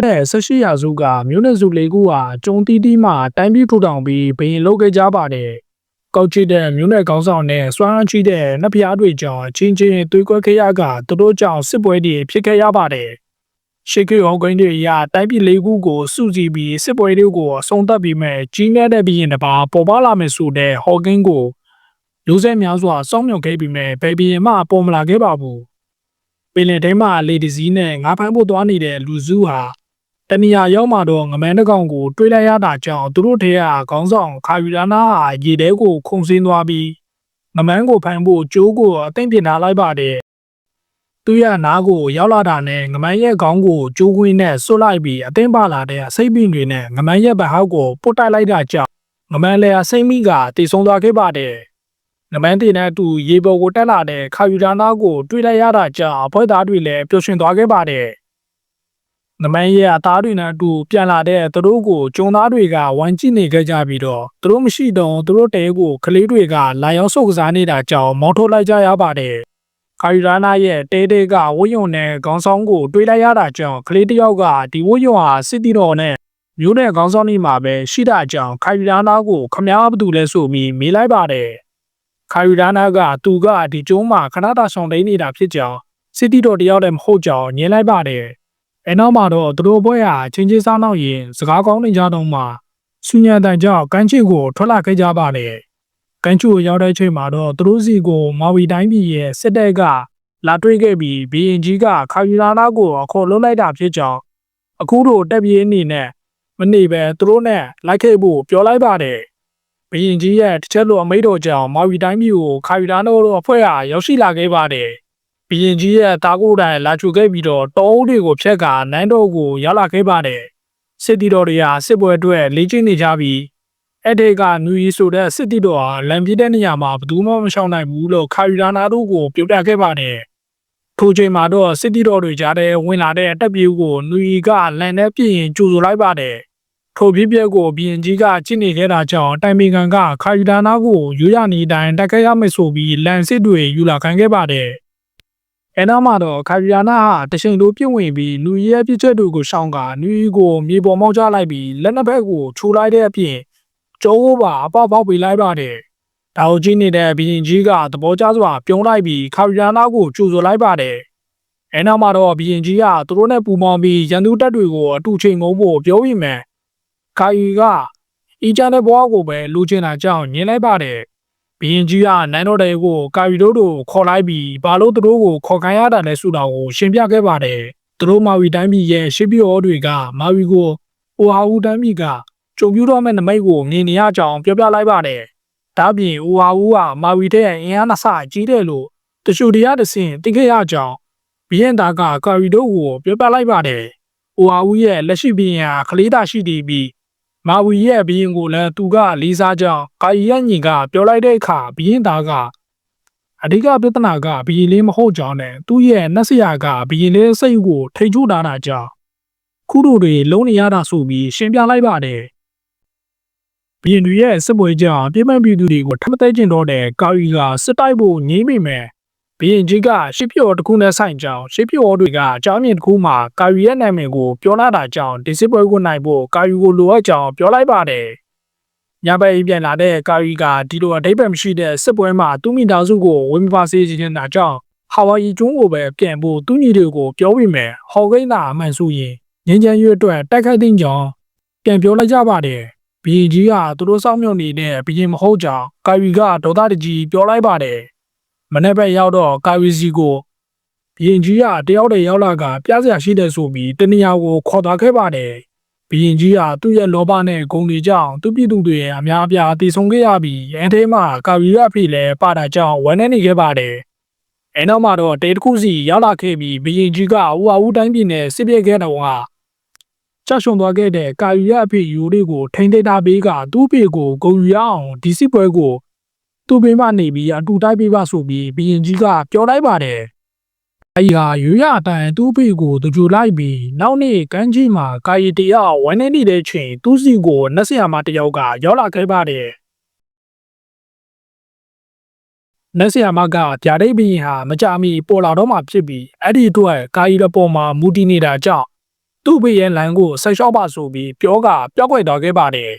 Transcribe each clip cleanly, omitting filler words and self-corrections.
တဲ့18ရာစုကမြို့နယ်စုလေးခုဟာကျုံတီးတီးမှတိုင်းပြည်ထူထောင်ပြီးဘရင်လုပ်ခဲ့ကြပါတယ်။ကောက်ချစ်တဲ့မြို့နယ်ကောင်းဆောင်နဲ့စွမ်းအားကြီးတဲ့နှစ်ဖျားတွေကြောင့်ချင်းချင်းသွေးကွဲခဲ့ရကသူတို့ကြောင့်စစ်ပွဲတွေဖြစ်ခဲ့ရပါတယ်။ရှေးခေတ်ဟောင်းကိန်းတွေအရတိုင်းပြည်လေးခုကိုစုစည်းပြီးစစ်ပွဲတွေကိုအဆုံးသတ်ပြီးမဲ့ကြီးမြတ်တဲ့ဘရင်တစ်ပါးပေါ်ပေါက်လာမယ်ဆိုတဲ့ဟော်ကင်းကိုလူစဲများစွာစောင့်မျှော်ခဲ့ပြီးမဲ့ဘယ်ဘရင်မှပေါ်မလာခဲ့ပါဘူး။ပင်လယ်ထဲမှာလေတစည်းနဲ့ငါးဖမ်းဖို့သွားနေတဲ့လူစုဟာတနေရာရောက်မှတော့ငမန်းတစ်ကောင်ကိုတွေးလိုက်ရတာကြောင့်သူတို့ထဲကခေါင်းဆောင်ခါယူလာနာဟာရေထဲကိုခုန်ဆင်းသွားပြီးငမန်းကိုဖမ်းဖို့ကြိုးကိုအသိမ့်ပြင်ထားလိုက်ပါတယ်။သူရနားကိုရောက်လာတာနဲ့ငမန်းရဲ့ခေါင်းကိုကြိုးခွင်းနဲ့ဆွတ်လိုက်ပြီးအသိမ့်ပါလာတဲ့အစိပ်ပင်တွေနဲ့ငမန်းရဲ့ဗဟောက်ကိုပုတ်တိုက်လိုက်တာကြောင့်ငမန်းလည်းအစိမ့်မိကတည်ဆုံသွားခဲ့ပါတယ်။ငမန်းတင်တဲ့အတူရေပေါ်ကိုတက်လာတဲ့ခါယူလာနာကိုတွေးလိုက်ရတာကြောင့်အဖွဲ့သားတွေလည်းပျော်ရွှင်သွားခဲ့ပါတယ်။နမန်းရဲ့အသားတွေနဲ့အတူပြန်လာတဲ့သူတို့ကိုကျုံသားတွေကဝိုင်းကြည့်နေခဲ့ကြပြီးတော့သူတို့မရှိတော့သူတို့တဲကိုကလေးတွေကလာရောက်ဆုပ်ကစားနေတာကြောင့်မောင်းထုတ်လိုက်ကြရပါတယ်။ခါယူရာနာရဲ့တဲကဝှယုံနဲ့ခေါင်းဆောင်ကိုတွေးလိုက်ရတာကြောင့်ကလေးတစ်ယောက်ကဒီဝှယုံဟာစစ်တီတော်နဲ့မျိုးနဲ့ခေါင်းဆောင်နေမှာပဲရှိတာကြောင့်ခါယူရာနာကိုခမားဘာတူလဲဆိုပြီးမေးလိုက်ပါတယ်။ခါယူရာနာကသူကဒီကျုံးမှာခဏတာဆောင်တိန်နေတာဖြစ်ကြောင်းစစ်တီတော်တယောက်လည်းမဟုတ်ကြောင်းညင်းလိုက်ပါတယ်။အဲနောက်မှာတော့သူတို့ဘွဲဟာချင်းချင်းစားနောက်ရင်စကားကောင်းနေကြတော့မှဆူညံတန်ကြောင့်ကန်းချစ်ကိုထွက်လာခဲ့ကြပါတယ်။ကန်းချစ်ကိုရောက်တဲ့ချိန်မှာတော့သူတို့စီကိုမာဝီတိုင်းပြည်ရဲ့စစ်တပ်ကလာတွေ့ခဲ့ပြီးဘီရင်ကြီးကခါယူလာနာကိုအခေါ်လွှတ်လိုက်တာဖြစ်ကြောင်းအခုတို့တက်ပြေးအနေနဲ့မနေပဲသူတို့နဲ့လိုက်ခဲ့ဖို့ပြောလိုက်ပါတယ်။ဘီရင်ကြီးရဲ့တစ်ချက်လိုအမိန့်တော်ကြောင့်မာဝီတိုင်းပြည်ကိုခါယူလာနာတို့အဖွဲ့ဟာရောက်ရှိလာခဲ့ပါတယ်။ဘီရင်ကြီးရဲ့တာကိုတိုင်လာချူခဲ့ပြီးတော့တောအုပ်တွေကိုဖျက်ကနန်းတော်ကိုရောက်လာခဲ့ပါတယ်။စစ်တီတော်တွေဟာစစ်ပွဲအတွက်လေ့ကျင့်နေကြပြီးအဲ့ဒီကနူရီဆိုတဲ့စစ်တီတော်ဟာလမ်းပြတဲ့နေရာမှာဘယ်သူမှမရှောင်နိုင်ဘူးလို့ခါယူလာနာတို့ကိုပြောပြခဲ့ပါတယ်။ထိုချိန်မှာတော့စစ်တီတော်တွေကြားထဲဝင်လာတဲ့တပ်ပြေးကိုနူရီကလန်နဲ့ပြင်ရင်ကြိုဆိုလိုက်ပါတယ်။ထိုပြည့်ကိုဘီရင်ကြီးကကြည့်နေခဲ့တာကြောင့်တိုင်ပင်ခံကခါယူလာနာကိုရိုးရနေတိုင်းတက်ခဲ့ရမယ်ဆိုပြီးလန်စစ်တွေယူလာခံခဲ့ပါတယ်။အဲနောက်မှာတော့ခါရီယာနာဟာတချိန်လိုပြင့်ဝင်ပြီးလူရဲပြစ်ချက်တို့ကိုရှောင်ကနူရီကိုမြေပေါ်မောက်ချလိုက်ပြီးလက်နှစ်ဖက်ကိုချိုးလိုက်တဲ့အပြင်ကျိုးပါအပေါက်ပေါက်ပေးလိုက်ပါတယ်။ဒါကိုကြည့်နေတဲ့ဘီရင်ကြီးကသဘောကျစွာပြုံးလိုက်ပြီးခါရီယာနာကိုကြိုဆိုလိုက်ပါတယ်။အဲနောက်မှာတော့ဘီရင်ကြီးကသူတို့နဲ့ပူးပေါင်းပြီးရန်သူတပ်တွေကိုအတူချိန်ငုံဖို့ပြောပြီးမှခါရီကအီချန်တဲ့ဘွားကိုပဲလူချင်တာကြောင့်ညင်လိုက်ပါတယ်။ဘီရင်ကြီးကနန်းတော်တွေကိုကာရီတို့ကိုခေါ်လိုက်ပြီးဘာလို့သူတို့ကိုခေါ်ခိုင်းရတာလဲဆိုတာကိုရှင်းပြခဲ့ပါတယ်။သူတို့မာဝီတိုင်းပြည်ရဲ့ရှေးပြောတွေကမာဝီကိုအိုဟာဦးတိုင်းပြည်ကကြုံပြတော့မဲ့နမိတ်ကိုမြင်နေရကြောင်းပြောပြလိုက်ပါတယ်။ဒါပြင်အိုဟာဦးကမာဝီတဲ့အင်အားနှစ်ဆကြီးတယ်လို့တချို့တရားတဆင့်သိခဲ့ရကြောင်းဘီရင်သားကကာရီတို့ကိုပြောပြလိုက်ပါတယ်။အိုဟာဦးရဲ့လက်ရှိဘီရင်ဟာခလေးတာရှိတည်ပြီးမာဝီရဲ့ဘီရင်ကိုလည်းသူကလေးစားကြောင်းကာယီရဲ့ညီကပြောလိုက်တဲ့အခါဘီရင်သားကအဓိကပြဿနာကဘီရင်လေးမဟုတ်ကြောင်းနဲ့သူ့ရဲ့နတ်ဆရာကဘီရင်လေးစိတ်ကိုထိန်ချိုးထားတာကြောင့်ခုတို့တွေလုံးနေရတာဆိုပြီးရှင်းပြလိုက်ပါတယ်ဘီရင်တွေရဲ့စစ်ပွဲကြောင့်ပြည်ပပြည်သူတွေကိုထပ်မသိကျင်တော့တဲ့ကာယီကစစ်တိုက်ဖို့ငြင်းမိမယ်ဘီရင်ကြီးကရှစ်ပြော်တစ်ခုနဲ့ဆိုင်ကြောင်းရှစ်ပြော်တွေကအကြောင်းမြင်တစ်ခုမှာကာယီရဲ့နာမည်ကိုပြောလာတာကြောင့်ဒီစစ်ပွဲကိုနိုင်ဖို့ကာယီကိုလိုအပ်ကြောင်းပြောလိုက်ပါတယ်ညဘက်ပြန်လာတဲ့ကာယီကဒီလိုအဓိပ္ပာယ်မရှိတဲ့စစ်ပွဲမှာသူ့မိသားစုကိုဝင်မပါစေချင်တာကြောင့်ဟာဝိုင်ယီကျွန်းကိုပဲပြန်ဖို့သူ့ညီတွေကိုပြောပြီးမယ်ဟော်ကိန်းသာအမှန်ဆိုရင်ငင်းချမ်းရွတ်အတွက်တိုက်ခိုက်တဲ့ကြောင်းပြန်ပြောလိုက်ကြပါတယ်ဘီရင်ကြီးကသူတို့စောင့်မျှော်နေတဲ့ဘီရင်မဟုတ်ကြောင်းကာယီကဒေါသတကြီးပြောလိုက်ပါတယ်မနေ့ဘက်ရောက်တော့ကာဝီစီကိုဘီရင်ကြီးကတယောက်တည်းရောက်လာကပြစရာရှိတယ်ဆိုပြီးတနေရာကိုခေါ်သွားခဲ့ပါတယ်ဘီရင်ကြီးကသူ့ရဲ့လောဘနဲ့ဂုဏ်တွေကြောင့်သူ့ပြည်သူတွေအများအပြားတည်ဆုံခဲ့ရပြီးရန်ထဲမှာကာဝီရဖေလည်းပါတာကြောင့်ဝမ်းနည်းနေခဲ့ပါတယ်အဲနောက်မှာတော့တေးတစ်ခုစီရောက်လာခဲ့ပြီးဘီရင်ကြီးကဝူအူတိုင်းပြည်နဲ့စစ်ပြဲခဲ့တော့ကကြောက်ရွံ့သွားခဲ့တဲ့ကာဝီရဖေယူတွေကိုထိန်းသိမ်းထားပေးကသူ့ဖေကိုဂုဏ်ယူရအောင်ဒီစစ်ပွဲကိုသူ့ဘေးမှနေပြီးအတူတိုက်ပေးပါဆိုပြီးဘီရင်ကြီးကပြောလိုက်ပါတယ်။အဲဒီဟာရွရအတိုင်းသူ့ဖေကိုသူကြိုလိုက်ပြီးနောက်နေ့ကန်းကြီးမှာကာရီတယောက်ဝမ်းနေနေတဲ့ချိန်သူ့စီကိုနတ်ဆရာမတယောက်ကရောက်လာခဲ့ပါတယ်။နတ်ဆရာမကဗျာဒိတ်ဘီရင်ဟာမကြမီပေါ်လာတော့မှဖြစ်ပြီးအဲ့ဒီအတွက်ကာရီရပေါ်မှာမူတည်နေတာကြောင့် သူ့ဘေးရဲ့လမ်းကိုဆက်လျှောက်ပါဆိုပြီးပြောကပျောက်ကွယ်သွားခဲ့ပါတယ်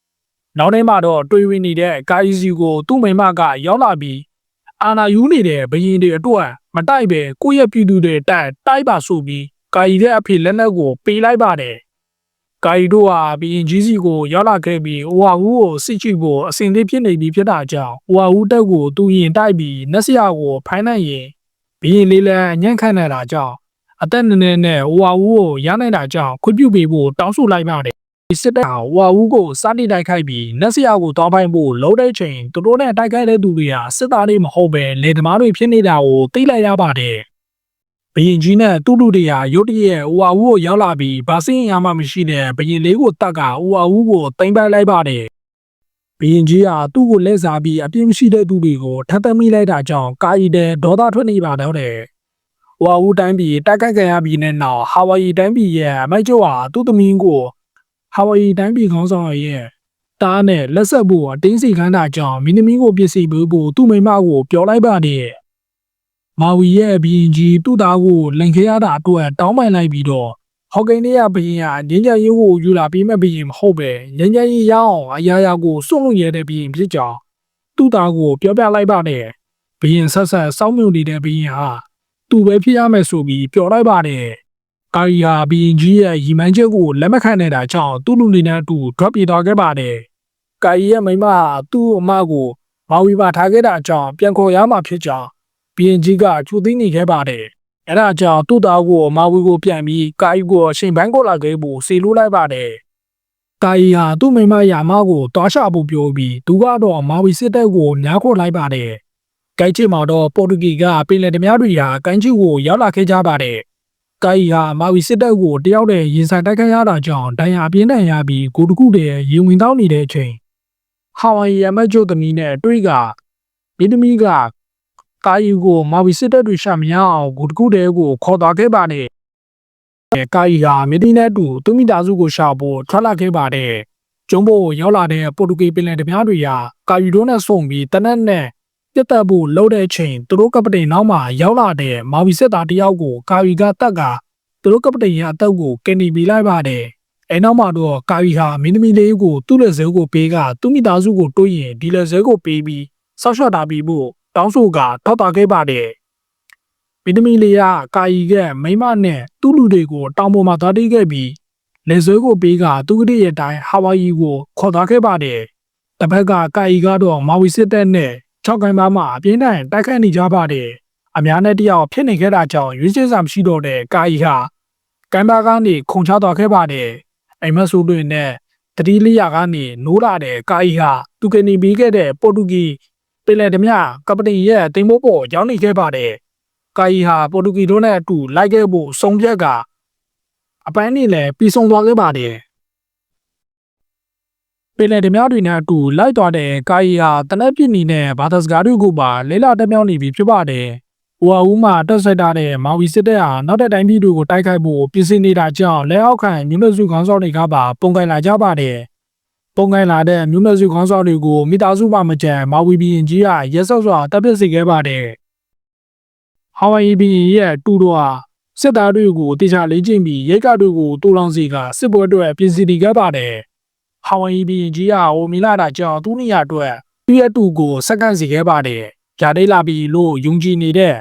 ။နောက်နေ့မှာတော့တွေ့ဝနေတဲ့ကာယီစီကိုသူ့မိမကရောက်လာပြီးအာနာယူနေတဲ့ဘရင်တွေအတွက်မတိုက်ပဲကိုယ့်ရဲ့ပြည်သူတွေတိုက်ပါဆိုပြီးကာယီရဲ့အဖေလက်နက်ကိုပေးလိုက်ပါတယ်။ကာယီတို့ဟာဘရင်ကြီးစီကိုရောက်လာခဲ့ပြီးအိုဝါဦးကိုစစ်ချီဖို့အစဉ်သင့်ဖြစ်နေပြီးဖြစ်တာကြောင့်အိုဝါဦးတက်ကိုသူရင်တိုက်ပြီးနက်စရာကိုဖိုင်းနိုင်ရင်ဘရင်လေးလည်းညှန့်ခန့်နေတာကြောင့်အသက်နည်းနည်းနဲ့အိုဝါဦးကိုရနိုင်တာကြောင့်ခွင့်ပြုပေးဖို့တောင်းဆိုလိုက်ပါတယ်။စစ်တပ်ဟာအိုဝါဦးကိုစတင်တိုက်ခိုက်ပြီးနက်စရာကိုတောင်းပိုင်ဖို့လုံးတဲ့ချိန်သူတို့နဲ့တိုက်ခိုက်တဲ့သူတွေဟာစစ်သားတွေမဟုတ်ပဲလေသမားတွေဖြစ်နေတာကိုသိလိုက်ရပါတယ်။ဘရင်ကြီးနဲ့သူ့လူတွေဟာရုတ်တရက်အိုဝါဦးကိုရောက်လာပြီးဗာစင်းရမှမရှိတဲ့ဘရင်လေးကိုတတ်ကအိုဝါဦးကိုတင်ပိုက်လိုက်ပါတယ်။ဘရင်ကြီးဟာသူ့ကိုလက်စားပြီးအပြင်းမရှိတဲ့သူတွေကိုထပ်သမိလိုက်တာကြောင့်ကာယီတဲ့ဒေါသထွက်နေပါတော့တယ်။ဝါဦးတိုင်းပြည်တိုက်ခိုက်ခံရပြီးတဲ့နောက်ဟာဝိုင်ယီတိုင်းပြည်ရဲ့အမိုက်ကျိုးဟာသူ့သမီးကိုဟာဝိုင်ယီတိုင်းပြည်ခေါင်းဆောင်ရဲ့တားနဲ့လက်ဆက်ဖို့အတင်းစီခိုင်းတာကြောင့်မင်းသမီးကိုပြစ်စီပေးဖို့သူ့မိမကိုပြောလိုက်ပါတယ်။မာဝီရဲ့ဘရင်ကြီးသူ့သားကိုလင်ခဲရတာအတွက်တောင်းပန်လိုက်ပြီးတော့ဟော့ကိန်းလေးကဘရင်ဟာငင်းကြရေးကိုယူလာပြီးမဲ့ဘရင်မဟုတ်ပဲငင်းကြရေးရအောင်အရာရာကိုစွန့်လို့ရတဲ့ဘရင်ဖြစ်ကြောင်းသူ့သားကိုပြောပြလိုက်ပါတယ်။ဘရင်ဆက်ဆက်စောင်းမြုံနေတဲ့ဘရင်ဟာသူပဲဖြစ်ရမယ်ဆိုပြီးပြောလိုက်ပါတယ်။ကာရီဟာဘရင်ကြီးရဲ့ရီမိုင်းချက်ကိုလက်မခံနိုင်တာကြောင့်သူ့လူတွေနဲ့အတူထွက်ပြေးသွားခဲ့ပါတယ်။ကာရီရဲ့မိမဟာသူ့အမကိုမာဝီပါထားခဲ့တာကြောင့်ပြန်ခေါ်ရမှာဖြစ်ကြောင်းဘရင်ကြီးကချူသိနေခဲ့ပါတယ်။အဲဒါကြောင့်သူ့သားကိုမာဝီကိုပြန်ပြီးကာရီကိုအချိန်ပိုင်းကိုလာခဲ့ဖို့စီလိုးလိုက်ပါတယ်။ကာရီဟာသူ့မိမယာမကိုတောရှာဖို့ပြောပြီးသူကတော့မာဝီစစ်တပ်ကိုညားခေါ်လိုက်ပါတယ်။ကိုင်းချီမှာတော့ပေါ်တူဂီကပင်လယ်ဓမြတွေဟာကိုင်းချီကိုရောက်လာခဲ့ကြပါတယ်။ကိုင်းဟာမာဝီစစ်တပ်ကိုတယောက်တည်းရင်ဆိုင်တိုက်ခိုက်ရတာကြောင့်ဒဏ်ရာပြင်းထန်ရပြီးကိုတခုတည်းရင်ဝင်တောင်းနေတဲ့အချိန်ဟာဝိုင်ယီအမတ်ကျိုးသမီးနဲ့တွေ့ကမိသမီးကကာယီကိုမာဝီစစ်တပ်တွေရှာမရအောင်ကိုတခုတည်းကိုခေါ်သွားခဲ့ပါတယ်။ကာယီဟာမိသမီးနဲ့အတူသူမိသားစုကိုရှာဖို့ထွက်လာခဲ့ပါတယ်။ကျုံးဖို့ရောက်လာတဲ့ပေါ်တူဂီပင်လယ်ဓမြတွေဟာကာယီတို့နဲ့ဆုံပြီးတနက်နဲ့ပြတ်တက်ဖို့လှုပ်တဲ့အချိန်သူတို့ကပတိန်နောက်မှာရောက်လာတဲ့မာဝီစစ်သားတယောက်ကိုကာယီကတက်ကသူတို့ကပတိန်ရဲ့အသက်ကိုကင်တီပေးလိုက်ပါတယ်။အဲနောက်မှာတော့ကာယီဟာမင်းသမီးလေးကိုသူ့လက်စဲကိုပေးကသူ့မိသားစုကိုတွေးရင်ဒီလက်စဲကိုပေးပြီးဆောက်ရှော့တာပြီးဖို့တောင်းဆိုကထောက်တာခဲ့ပါတယ်။မင်းသမီးလေးကကာယီကမိမနဲ့သူ့လူတွေကိုတောင်ပေါ်မှာသွားတိခဲ့ပြီးလက်စဲကိုပေးကသူ့ကတိရဲ့တိုင်းဟာဝိုင်ယီကိုခေါ်သွားခဲ့ပါတယ်။တစ်ဖက်ကကာယီကတော့မာဝီစစ်တပ်နဲ့6ကိုင်းပါမှာအပြင်းထန်တိုက်ခိုက်နေကြပါတယ်။အများနဲ့တယောက်ဖြစ်နေခဲ့တာကြောင့်ရွေးချယ်စာမရှိတော့တဲ့ကာယီဟာကိုင်းပါကနေခုန်ချသွားခဲ့ပါတယ်။အိမ်မက်ဆိုးတွေနဲ့တတိလျာကနေနိုးလာတဲ့ကာယီဟာသူကနေပြီးခဲ့တဲ့ပေါ်တူဂီပင်လယ်ဓမြကပတိန်ရဲ့တင်မိုးပေါ်ရောက်နေခဲ့ပါတယ်။ကာယီဟာပေါ်တူဂီတို့နဲ့အတူလိုက်ခဲ့ဖို့စုံပြက်ကအပန်းနေလည်းပြီးဆုံးသွားခဲ့ပါတယ်။ပင်လယ်ဓမြတွေနဲ့အတူလိုက်သွားတဲ့ကာယီဟာတနက်ပြစ်နီနဲ့ဘာသာစကားတွေကိုပါလေးလာတက်မြောင်းနေပြီဖြစ်ပါတယ်။ဝါဦးမှာတက်ဆက်ထားတဲ့မာဝီစစ်တပ်ဟာနောက်တဲ့တိုင်းပြည်တွေကိုတိုက်ခိုက်ဖို့ပြင်ဆင်နေတာကြောင့်လက်အောက်ခံမြို့နယ်စုခေါင်းဆောင်တွေကပါပုံကန်လာကြပါတယ်။ပုံကန်လာတဲ့မြို့နယ်စုခေါင်းဆောင်တွေကိုမိသားစုမှမကြံမာဝီဘီရင်ကြီးကရဲဆော့စွာတပ်ပစ်စေခဲ့ပါတယ်။ဟာဝိုင်ယီဘီရင်ရဲ့တူတော်ဟာစစ်သားတွေကိုတေချာလေးကျင့်ပြီးရိတ်ကတွေကိုတူလောင်စီကစစ်ပွဲအတွက်ပြင်ဆင်နေခဲ့ပါတယ်။ဟာဝိုင်ယီဘီရင်ကြီးကဟိုမီလာတာကြောင့်သူ့နေရာအတွက်သူ့ရဲ့တူကိုစက္ကန့်စီခဲ့ပါတယ်။ဂျာဒိတ်လာပြီးလို့ယုံကြည်နေတဲ့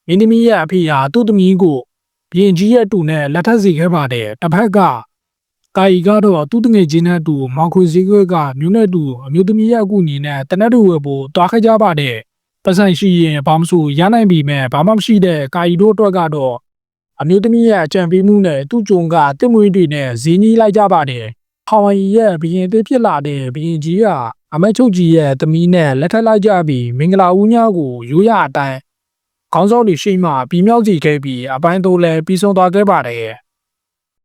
မင်းသမီးရဲ့အဖေဟာသူ့သမီးကိုဘီရင်ကြီးရဲ့တူနဲ့လက်ထပ်စီခဲ့ပါတယ်။တစ်ဖက်ကကာယီကတော့သူ့တငယ်ချင်းနဲ့တူမောင်ခွေစည်းခွဲကမြို့နဲ့တူအမျိုးသမီးရဲ့အကူအညီနဲ့တနက်တူဝယ်ဖို့တွားခဲ့ကြပါတယ်။ပတ်ဆိုင်ရှိရင်ဘာမှမဆိုရနိုင်ပြီမဲ့ဘာမှမရှိတဲ့ကာယီတို့အတွက်ကတော့အမျိုးသမီးရဲ့အကြံပေးမှုနဲ့သူ့ကြုံကတစ်မွေးတွေနဲ့ဈေးကြီးလိုက်ကြပါတယ်။ဟာဝိုင်ယီရဲ့ဘီရင်သေးဖြစ်လာတဲ့ဘီရင်ကြီးကအမတ်ချုပ်ကြီးရဲ့သမီးနဲ့လက်ထပ်လိုက်ကြပြီးမင်္ဂလာဦးညကိုရိုးရအတိုင်းခေါင်းဆောင်တွေရှိမှပြီးမြောက်စီခဲ့ပြီးအပိုင်းတိုးလည်းပြီးဆုံးသွားခဲ့ပါတယ်။